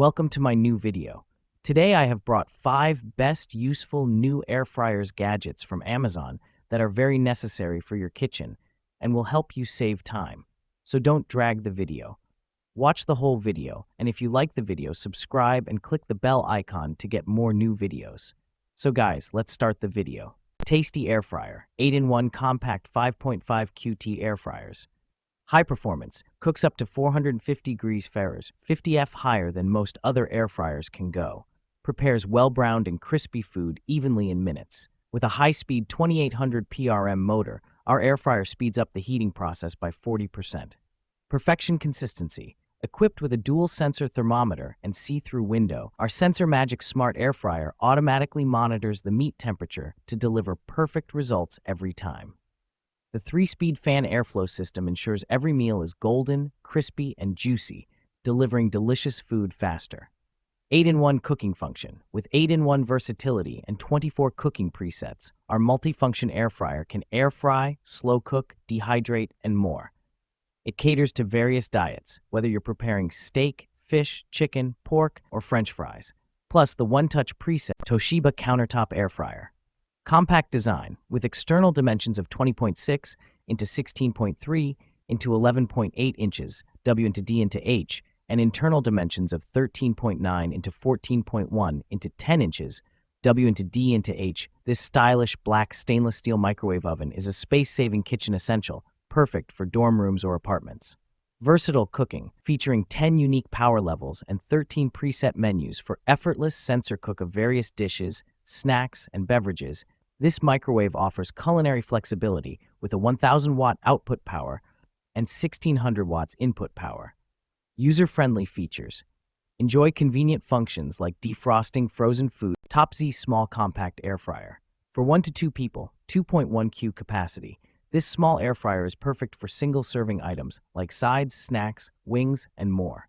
Welcome to my new video. Today I have brought 5 best useful new air fryers gadgets from Amazon that are very necessary for your kitchen and will help you save time. So don't drag the video. Watch the whole video, and if you like the video, subscribe and click the bell icon to get more new videos. So guys, let's start the video. Tasty Air Fryer, 8-in-1 Compact 5.5 QT Air Fryers. High performance, cooks up to 450 degrees Fahrenheit, 50°F higher than most other air fryers can go. Prepares well-browned and crispy food evenly in minutes. With a high-speed 2800 PRM motor, our air fryer speeds up the heating process by 40%. Perfection consistency. Equipped with a dual-sensor thermometer and see-through window, our Sensor Magic Smart Air Fryer automatically monitors the meat temperature to deliver perfect results every time. The 3-speed fan airflow system ensures every meal is golden, crispy, and juicy, delivering delicious food faster. 8-in-1 cooking function. With 8-in-1 versatility and 24 cooking presets, our multifunction air fryer can air fry, slow cook, dehydrate, and more. It caters to various diets, whether you're preparing steak, fish, chicken, pork, or French fries. Plus the one-touch preset Toshiba countertop air fryer. Compact design, with external dimensions of 20.6 into 16.3 into 11.8 inches, W into D into H, and internal dimensions of 13.9 into 14.1 into 10 inches, W into D into H, this stylish black stainless steel microwave oven is a space-saving kitchen essential, perfect for dorm rooms or apartments. Versatile cooking, featuring 10 unique power levels and 13 preset menus for effortless sensor cook of various dishes, snacks, and beverages. This microwave offers culinary flexibility with a 1000-watt output power and 1600 watts input power. User-friendly features. Enjoy convenient functions like defrosting frozen food. Top Z Small Compact Air Fryer. For 1 to 2 people, 2.1 Q capacity. This small air fryer is perfect for single-serving items like sides, snacks, wings, and more.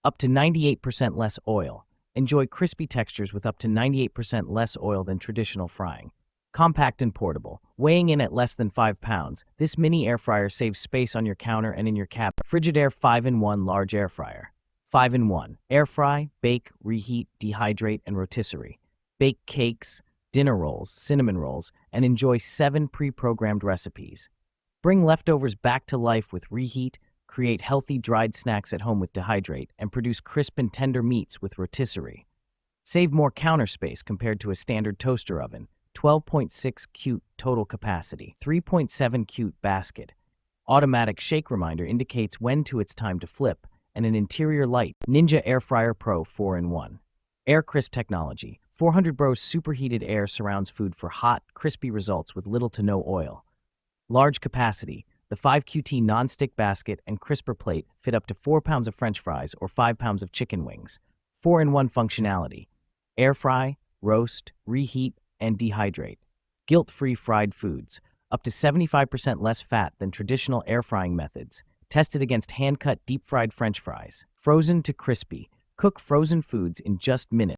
Up to 98% less oil. Enjoy crispy textures with up to 98% less oil than traditional frying. Compact and portable. Weighing in at less than 5 pounds, this mini air fryer saves space on your counter and in your cabinet. Frigidaire 5-in-1 Large Air Fryer. 5-in-1. Air fry, bake, reheat, dehydrate, and rotisserie. Bake cakes, dinner rolls, cinnamon rolls, and enjoy 7 pre-programmed recipes. Bring leftovers back to life with reheat, create healthy dried snacks at home with dehydrate, and produce crisp and tender meats with rotisserie. Save more counter space compared to a standard toaster oven. 12.6 cute total capacity. 3.7 cute basket. Automatic shake reminder indicates when it's time to flip, and an interior light. Ninja Air Fryer Pro 4-in-1. Air Crisp technology. 400 Bros superheated air surrounds food for hot, crispy results with little to no oil. Large capacity. The 5QT non-stick basket and crisper plate fit up to 4 pounds of French fries or 5 pounds of chicken wings. 4-in-1 functionality. Air fry, roast, reheat, and dehydrate. Guilt-free fried foods. Up to 75% less fat than traditional air frying methods. Tested against hand-cut deep-fried French fries. Frozen to crispy. Cook frozen foods in just minutes.